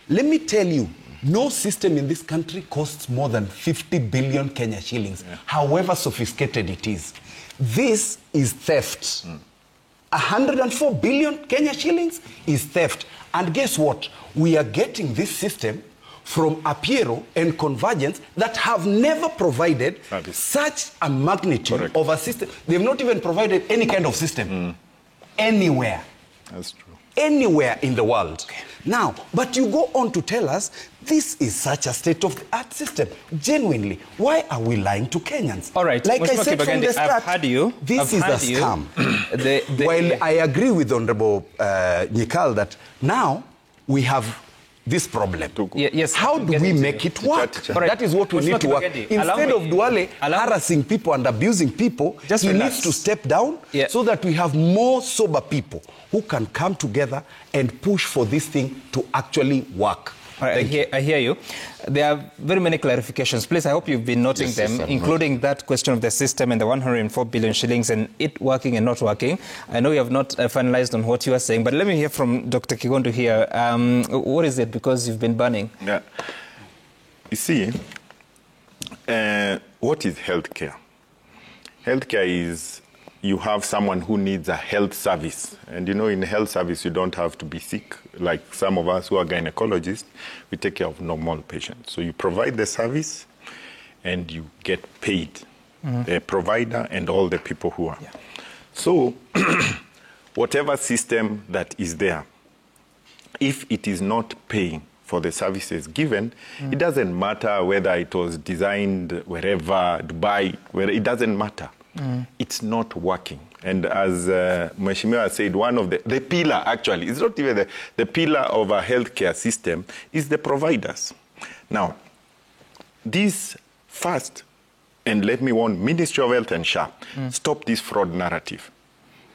Let me tell you, no system in this country costs more than 50 billion Kenya shillings, however sophisticated it is. This is theft. 104 billion Kenya shillings is theft. And guess what? We are getting this system from Apiero and Convergence that have never provided such a magnitude of a system. They've not even provided any kind of system anywhere. That's true. Anywhere in the world. Now, but you go on to tell us this is such a state-of-the-art system. Genuinely, why are we lying to Kenyans? All right. Like I said from the start, this is a scam. While I agree with Honorable Nyikal that now we have this problem. Yes, how do we make it work? That is what we need to work. Instead of Duale harassing people and abusing people, he needs to step down so that we have more sober people who can come together and push for this thing to actually work. Right, I hear you. There are very many clarifications. Please, I hope you've been noting them, including that question of the system and the 104 billion shillings and it working and not working. I know you have not finalized on what you are saying, but let me hear from Dr. Kigondu here. What is it? Because you've been burning. Yeah. You see, what is healthcare? Healthcare is you have someone who needs a health service. And you know, in health service, you don't have to be sick. Like some of us who are gynecologists, we take care of normal patients. So you provide the service and you get paid, the provider and all the people who are. So whatever system that is there, if it is not paying for the services given, it doesn't matter whether it was designed wherever, Dubai, where it doesn't matter. It's not working. And as Mheshimiwa said, one of the pillar, actually, it's not even the pillar of a healthcare system is the providers. Now, this first, and let me warn Ministry of Health and SHA, stop this fraud narrative.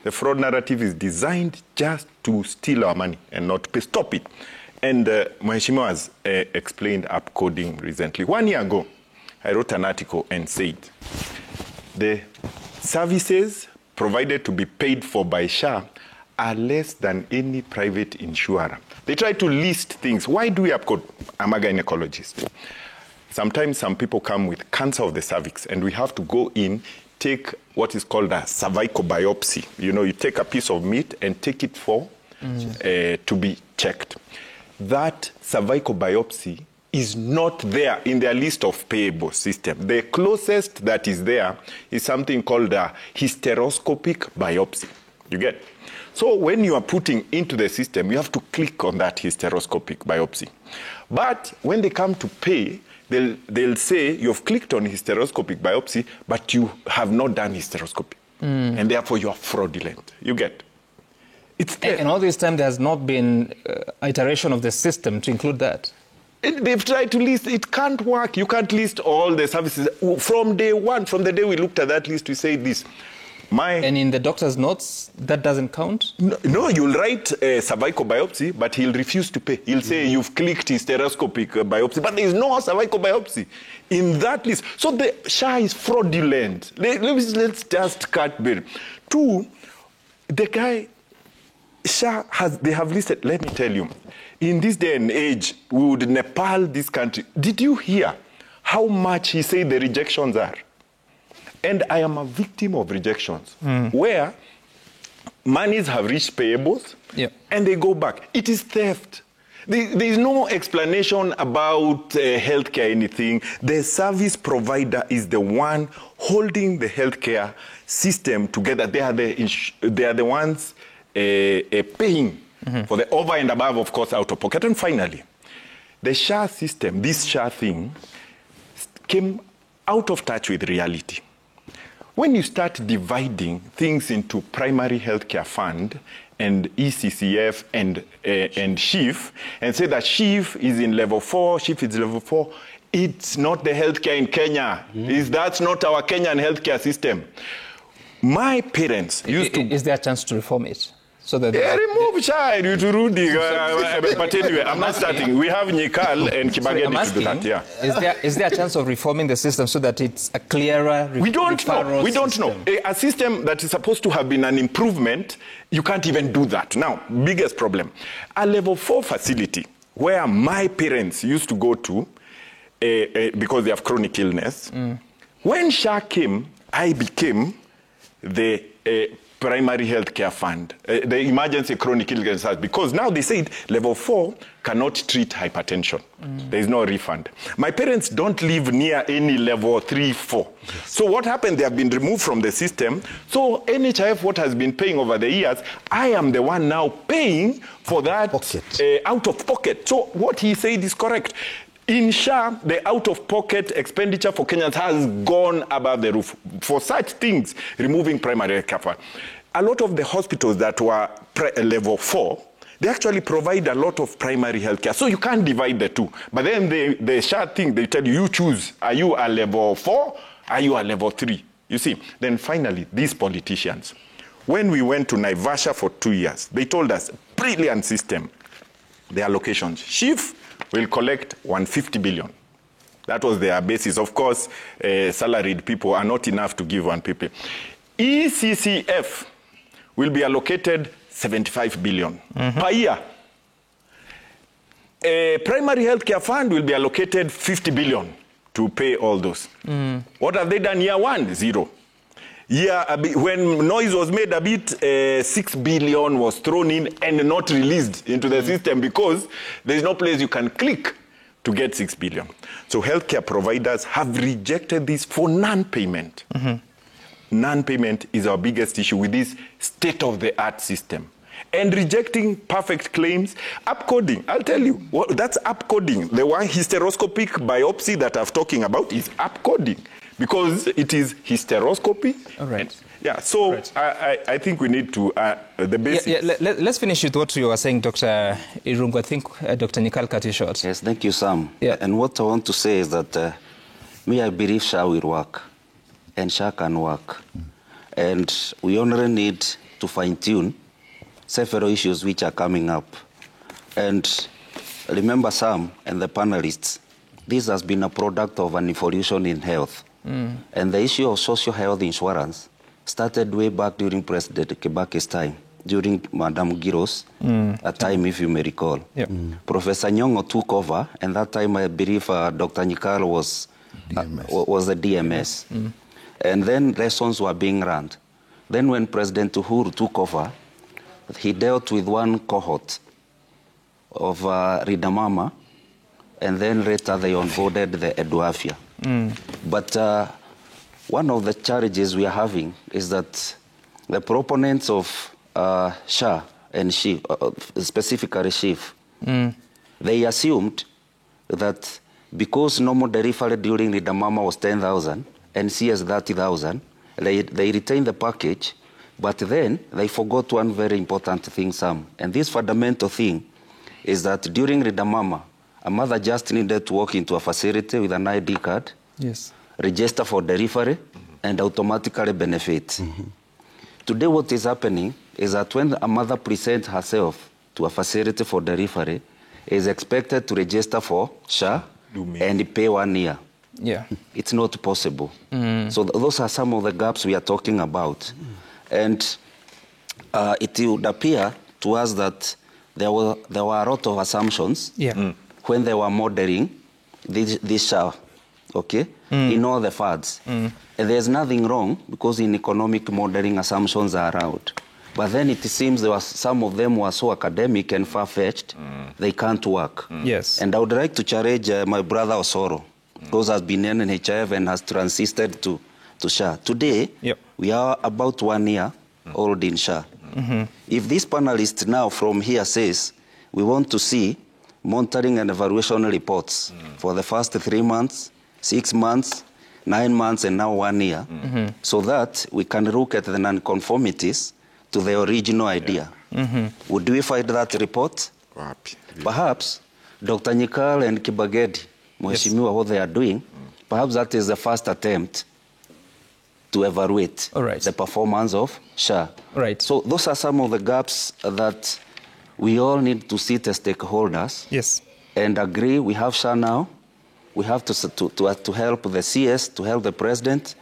The fraud narrative is designed just to steal our money and not to pay. Stop it. And Mheshimiwa has explained upcoding recently. 1 year ago, I wrote an article and said, the services provided to be paid for by SHA are less than any private insurer. They try to list things. Why do we upcode? I'm a gynecologist. Sometimes some people come with cancer of the cervix, and we have to go in, take what is called a cervical biopsy. You know, you take a piece of meat and take it for to be checked. That cervical biopsy is not there in their list of payable system. The closest that is there is something called a hysteroscopic biopsy. You get? So when you are putting into the system, you have to click on that hysteroscopic biopsy. But when they come to pay, they'll say you've clicked on hysteroscopic biopsy, but you have not done hysteroscopy. And therefore you are fraudulent. You get? It's there. And all this time there has not been iteration of the system to include that. They've tried to list, it can't work. You can't list all the services. From day one, from the day we looked at that list, we say this. And in the doctor's notes, that doesn't count? No, you'll write a cervical biopsy, but he'll refuse to pay. He'll say you've clicked hysteroscopic biopsy, but there's no cervical biopsy in that list. So the SHA is fraudulent. Let's just cut bill. 2, the guy, SHA they have listed, let me tell you, in this day and age, we would Nepal this country. Did you hear how much he said the rejections are? And I am a victim of rejections, where monies have reached payables, and they go back. It is theft. There is no explanation about healthcare anything. The service provider is the one holding the healthcare system together. They are the ones paying for the over and above, of course, out of pocket. And finally, the SHA system, this SHA thing, came out of touch with reality. When you start dividing things into primary healthcare fund and ECCF and SHIF, and say that SHIF is in level 4, SHIF is level 4, it's not the healthcare in Kenya. That's not our Kenyan healthcare system. My parents used to... Is there a chance to reform it? So that remove child to Rudy. But anyway, I'm not starting. We have Nikal and Kibageni to do that. Yeah. Is there a chance of reforming the system so that it's a clearer? We don't know. We don't know. A system that is supposed to have been an improvement, you can't even do that. Now, biggest problem: a level 4 facility where my parents used to go to because they have chronic illness. When SHA came, I became the primary health care fund, the emergency chronic illness, because now they said level 4 cannot treat hypertension. There is no refund. My parents don't live near any level 3, 4. So what happened? They have been removed from the system. So NHIF, what has been paying over the years, I am the one now paying for that out of pocket. So what he said is correct. In SHA, the out-of-pocket expenditure for Kenyans has gone above the roof. For such things, removing primary health care, a lot of the hospitals that were level 4, they actually provide a lot of primary health care. So you can't divide the two. But then the SHA thing, they tell you, you choose. Are you a level 4? Are you a level 3? You see, then finally, these politicians, when we went to Naivasha for 2 years, they told us, brilliant system, the allocations. SHIF will collect 150 billion. That was their basis. Of course, salaried people are not enough to give 150. ECCF will be allocated 75 billion per year. A primary healthcare fund will be allocated 50 billion to pay all those. What have they done year 1? 0. When noise was made a bit, 6 billion was thrown in and not released into the system because there's no place you can click to get 6 billion. So healthcare providers have rejected this for non-payment. Non-payment is our biggest issue with this state-of-the-art system. and rejecting perfect claims. Upcoding, I'll tell you, that's upcoding. The one hysteroscopic biopsy that I'm talking about is upcoding because it is hysteroscopy. All right. Yeah, so right. I think we need to, the basics. Let's finish with what you were saying, Dr. Irungu. I think Dr. Nyikal cut you short. Yes, thank you, Sam. Yeah. And what I want to say is that I believe SHA will work, and SHA can work. And we only need to fine-tune several issues which are coming up. And remember, Sam and the panelists, this has been a product of an evolution in health. And the issue of social health insurance started way back during President Kibaki's time, during Madam Giro's time, if you may recall. Yep. Professor Nyong'o took over, and that time I believe Dr. Nyikal was the DMS. And then lessons were being run. Then when President Uhuru took over, he dealt with one cohort of Ridamama, and then later they onboarded the Eduafia. But one of the challenges we are having is that the proponents of SHA and SHIF, specifically SHIF, they assumed that because normal delivery during Ridamama was 10,000 and CS 30,000, they retained the package, but then they forgot one very important thing, Sam. And this fundamental thing is that during Ridamama, a mother just needed to walk into a facility with an ID card, yes, register for delivery, and automatically benefit. Today what is happening is that when a mother presents herself to a facility for delivery, is expected to register for SHA and pay 1 year. Yeah. It's not possible. So those are some of the gaps we are talking about. And it would appear to us that there were a lot of assumptions when they were modeling this SHA, okay, in all the FADs. And there's nothing wrong because in economic modeling assumptions are allowed. But then it seems some of them were so academic and far-fetched, they can't work. Yes. And I would like to challenge my brother Osoro, because has been in NHIF and has transited to SHA. Today, we are about 1 year old in SHA. If this panelist now from here says, we want to see monitoring and evaluation reports for the first 3 months, 6 months, 9 months, and now 1 year, so that we can look at the non-conformities to the original idea. Would we find that report? Perhaps Dr. Nyikal and Kibagedi, Mheshimiwa, what they are doing, perhaps that is the first attempt to evaluate the performance of SHA. So those are some of the gaps that we all need to sit as stakeholders and agree. We have SHA now. We have to help the CS, to help the president,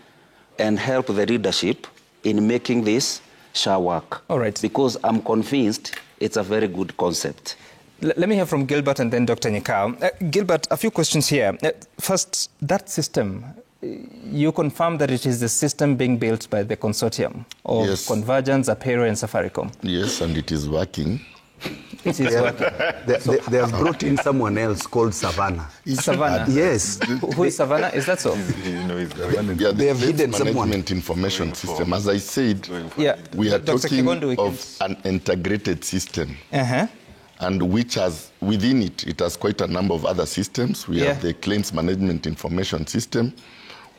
and help the leadership in making this SHA work. Because I'm convinced it's a very good concept. Let me hear from Gilbert and then Dr. Nyikal. Gilbert, a few questions here. First, that system, you confirm that it is the system being built by the consortium of Convergence, Apero, and Safaricom? Yes, and it is working. It is working. They have brought in someone else called Savannah. Savannah? Yes. Who is Savannah? Is that so? They have hidden someone. Management information system. As I said, we are talking of an integrated system. And which has, within it, it has quite a number of other systems. We have the claims management information system.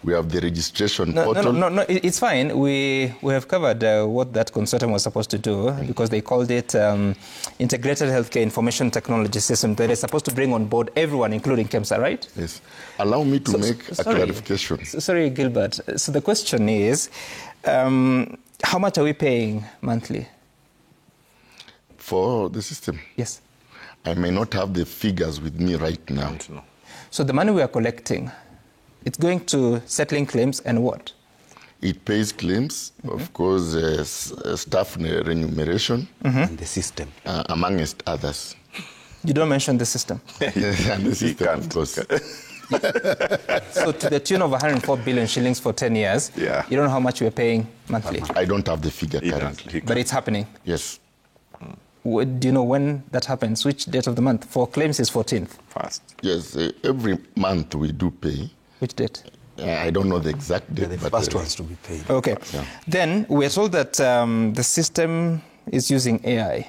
We have the registration portal. No, it's fine. We have covered what that consortium was supposed to do because they called it Integrated Healthcare Information Technology System. That is supposed to bring on board everyone, including KEMSA, right? Yes. Allow me to make a clarification. Sorry, Gilbert. So the question is, how much are we paying monthly? For the system? Yes. I may not have the figures with me right now. So the money we are collecting, it's going to settling claims and what? It pays claims, of course, staff remuneration. And the system. Amongst others. You don't mention the system. And the system, of course. So to the tune of 104 billion shillings for 10 years, you don't know how much we're paying monthly? I don't have the figure currently. But it's happening? Yes. Do you know when that happens? Which date of the month? For claims is 14th. Yes, every month we do pay. Which date? I don't know the exact date. The first ones to be paid. Okay. Then we're told that the system is using AI.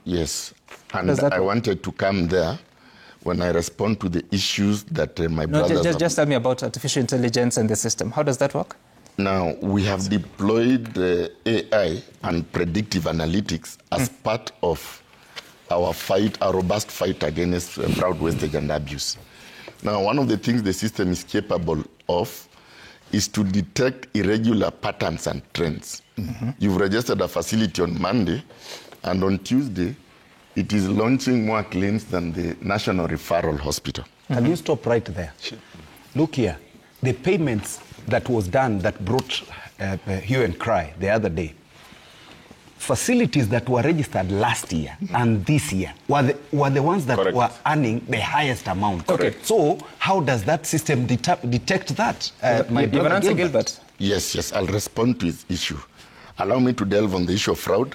Yes, and I wanted to come there when I respond to the issues that my brothers... Just tell me about artificial intelligence and the system. How does that work? Now, we have deployed AI and predictive analytics as part of our robust fight against fraud, wastage, and abuse. Now, one of the things the system is capable of is to detect irregular patterns and trends. You've registered a facility on Monday, and on Tuesday, it is launching more claims than the National Referral Hospital. Can you stop right there? Sure. Look here, the payments that was done that brought hue and cry the other day, facilities that were registered last year and this year were the ones that were earning the highest amount. Okay. So how does that system detect that? My brother Gilbert. Yes, I'll respond to his issue. Allow me to delve on the issue of fraud.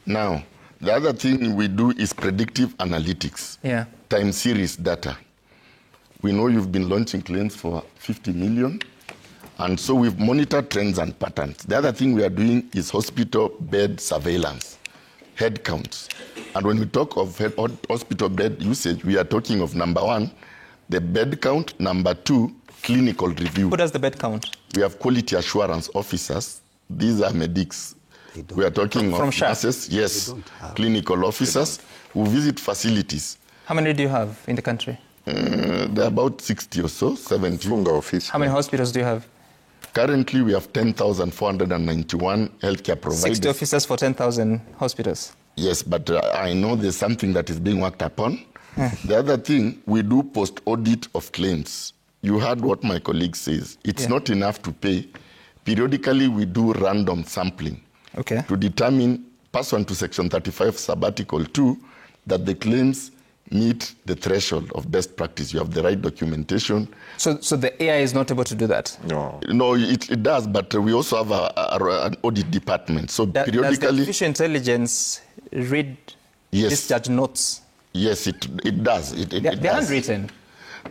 Now, the other thing we do is predictive analytics, time series data. We know you've been launching claims for 50 million, and so we've monitored trends and patterns. The other thing we are doing is hospital bed surveillance, head counts. And when we talk of hospital bed usage, we are talking of number one, the bed count, number two, clinical review. Who does the bed count? We have quality assurance officers. These are medics. We are talking of nurses, yes, clinical officers who visit facilities. How many do you have in the country? There are about 60 or so, 70. How many hospitals do you have? Currently, we have 10,491 healthcare providers. 60 officers for 10,000 hospitals? Yes, but I know there's something that is being worked upon. The other thing, we do post-audit of claims. You heard what my colleague says. It's not enough to pay. Periodically, we do random sampling to determine, pursuant to Section 35, Subarticle 2, that the claims meet the threshold of best practice. You have the right documentation. So the AI is not able to do that? No, it does, but we also have an audit department. So periodically... Does artificial intelligence read discharge notes? Yes, it does. They're handwritten?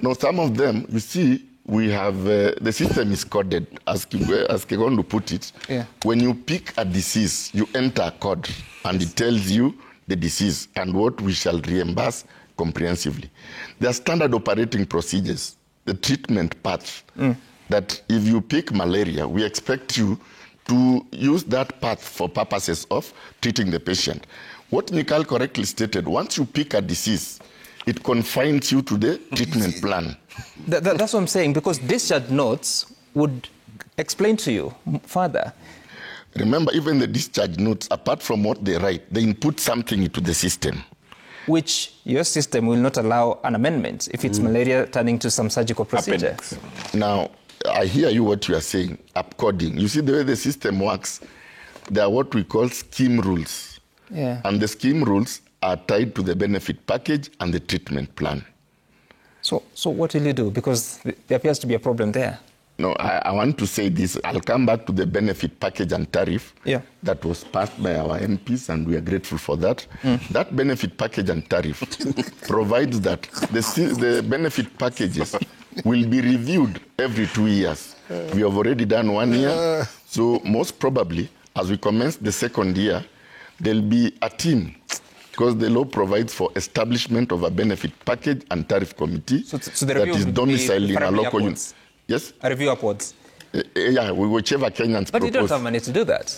No, some of them, you see, we have, the system is coded, as Kegondo put it. When you pick a disease, you enter a code, and it tells you the disease and what we shall reimburse comprehensively. There are standard operating procedures, the treatment path, that if you pick malaria, we expect you to use that path for purposes of treating the patient. What Nicole correctly stated, once you pick a disease, it confines you to the treatment plan. That's what I'm saying, because discharge notes would explain to you further. Remember, even the discharge notes, apart from what they write, they input something into the system. Which your system will not allow an amendment if it's malaria turning to some surgical procedure. Appendix. Now, I hear you what you are saying, upcoding. You see the way the system works, there are what we call scheme rules. And the scheme rules are tied to the benefit package and the treatment plan. So what will you do? Because there appears to be a problem there. No, I want to say this. I'll come back to the benefit package and tariff that was passed by our MPs, and we are grateful for that. That benefit package and tariff provides that the benefit packages will be reviewed every 2 years. We have already done 1 year. So most probably, as we commence the second year, there'll be a team, because the law provides for establishment of a benefit package and tariff committee that is domiciled in a local unit. Yes? A review upwards. Whichever Kenyans propose. But you don't have money to do that.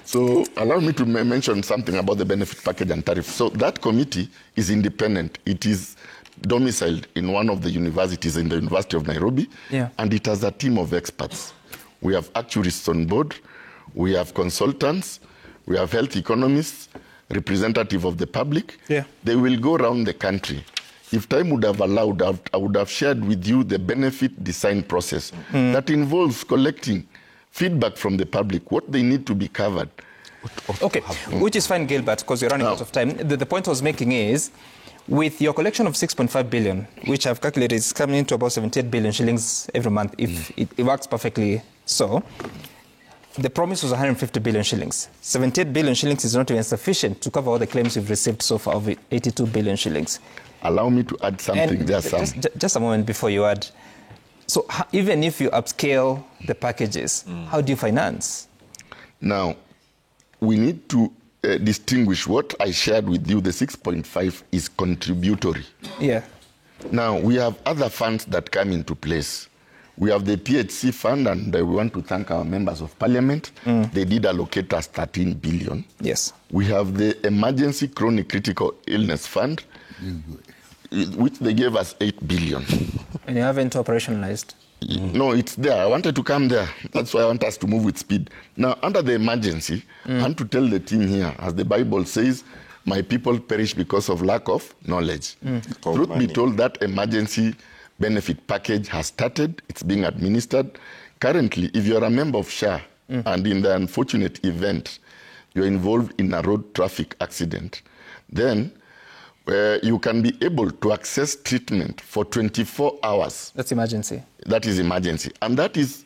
So allow me to mention something about the benefit package and tariff. So that committee is independent. It is domiciled in one of the universities in the University of Nairobi, and it has a team of experts. We have actuaries on board, we have consultants, we have health economists, representative of the public. They will go around the country. If time would have allowed, I would have shared with you the benefit design process that involves collecting feedback from the public, what they need to be covered. Okay, which is fine, Gilbert, because we're running out of time. The point I was making is, with your collection of 6.5 billion, which I've calculated is coming into about 78 billion shillings every month, if it works perfectly so, the promise was 150 billion shillings. 78 billion shillings is not even sufficient to cover all the claims we've received so far of 82 billion shillings. Allow me to add something. Just a moment before you add. So even if you upscale the packages, how do you finance? Now, we need to distinguish what I shared with you. The 6.5 is contributory. Yeah. Now, we have other funds that come into place. We have the PHC fund, and we want to thank our members of parliament. They did allocate us 13 billion. Yes. We have the Emergency Chronic Critical Illness Fund, which they gave us 8 billion. And you haven't operationalized? No, it's there. I wanted to come there. That's why I want us to move with speed. Now, under the emergency, I want to tell the team here, as the Bible says, my people perish because of lack of knowledge. Truth be told, that emergency benefit package has started. It's being administered. Currently, if you're a member of SHA and in the unfortunate event you're involved in a road traffic accident, then you can be able to access treatment for 24 hours. That's emergency. That is emergency. And that is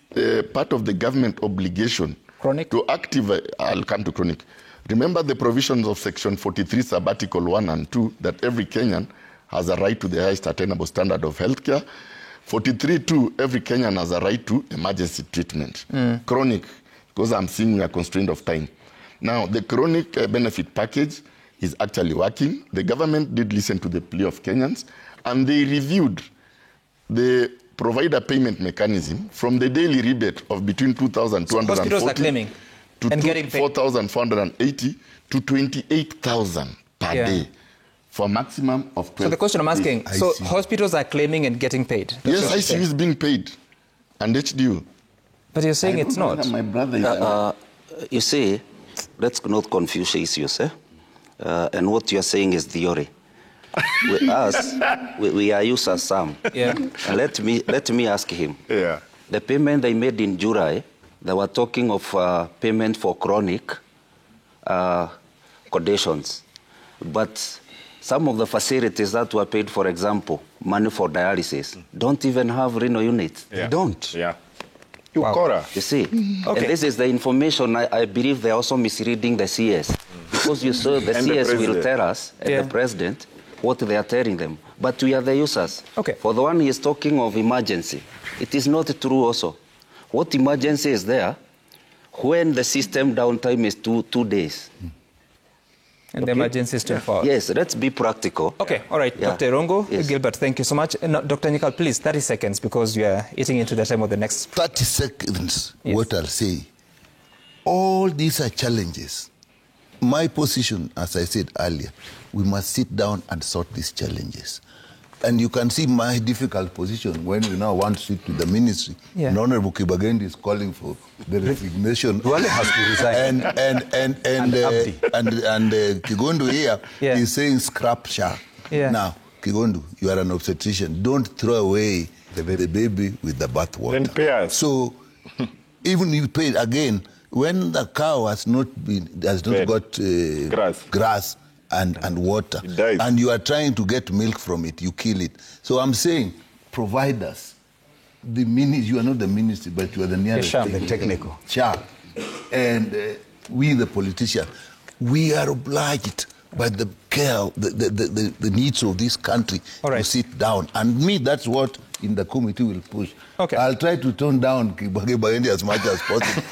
part of the government obligation. Chronic? To activate, I'll come to chronic. Remember the provisions of Section 43, Sub-Article 1 and 2, that every Kenyan has a right to the highest attainable standard of healthcare. 43.2, every Kenyan has a right to emergency treatment. Chronic, because I'm seeing we are constrained of time. Now, the chronic benefit package is actually working. The government did listen to the plea of Kenyans, and they reviewed the provider payment mechanism from the daily rebate of between 2,240 hospitals are claiming to and getting paid 4,480 to 28,000 per day for maximum of 12. So the question I'm asking, days. so hospitals are claiming and getting paid? Yes, ICU is being paid, and HDU. But you're saying it's not. My brother is You see, let's not confuse issues, eh? And what you're saying is theory. We are users some. Yeah. And let me ask him. Yeah. The payment they made in July, they were talking of payment for chronic conditions. But some of the facilities that were paid, for example, money for dialysis, don't even have renal units. Yeah. They don't. Yeah. Wow. You see? Okay. And this is the information I believe they're also misreading the CS. Because you saw the CS will tell us, and the president, what they are telling them. But we are the users. Okay. For the one he is talking of emergency, it is not true also. What emergency is there when the system downtime is two days? And the emergency is 24 hours. Yes, let's be practical. Okay, all right. Yeah. Dr. Rongo, Yes. Gilbert, thank you so much. No, Dr. Nyikal, please, 30 seconds, because you are eating into the time of the next. 30 seconds, Yes. what I'll say. All these are challenges. My position, as I said earlier, we must sit down and sort these challenges. And you can see my difficult position when we now want to sit to the ministry. Yeah. And Honorable Kibagendi is calling for the resignation. Duale has to resign. And Kigondu here is saying scrap SHA. Yeah. Now, Kigondu, you are an obstetrician. Don't throw away the baby with the bathwater. Then pay us. So, even you pay again, when the cow has not got grass and water, and you are trying to get milk from it, you kill it. So I'm saying, providers, you are not the ministry, but you are the nearest SHA, the technical. SHA. And we, the politicians, we are obliged by the care, the needs of this country to sit down. And me, that's what in the committee will push. Okay. I'll try to tone down Kibagendi as much as possible.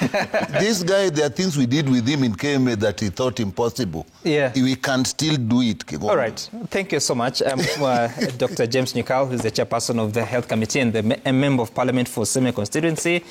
This guy, there are things we did with him in KMA that he thought impossible. Yeah. We can still do it. Kigondu. All right. Thank you so much. Dr. James Nyikal, who is the chairperson of the Health Committee and a member of Parliament for Seme constituency.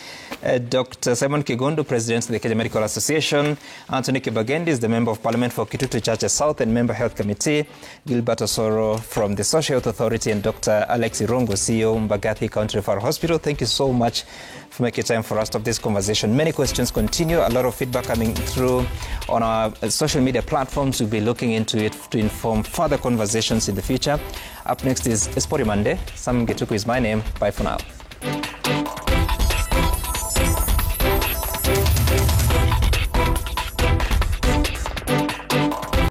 Dr. Simon Kigondu, President of the Kenya Medical Association. Anthony Kibagendi is the member of Parliament for Kitutu Churches South and member Health Committee. Gilbert Osoro from the Social Health Authority and Dr. Alexi Rongo, CEO, Mbagathi County Referral Hospital. Thank you so much for making time for us to have this conversation. Many questions continue. A lot of feedback coming through on our social media platforms. We'll be looking into it to inform further conversations in the future. Up next is Espori Monday. Sam Getuku is my name. Bye for now.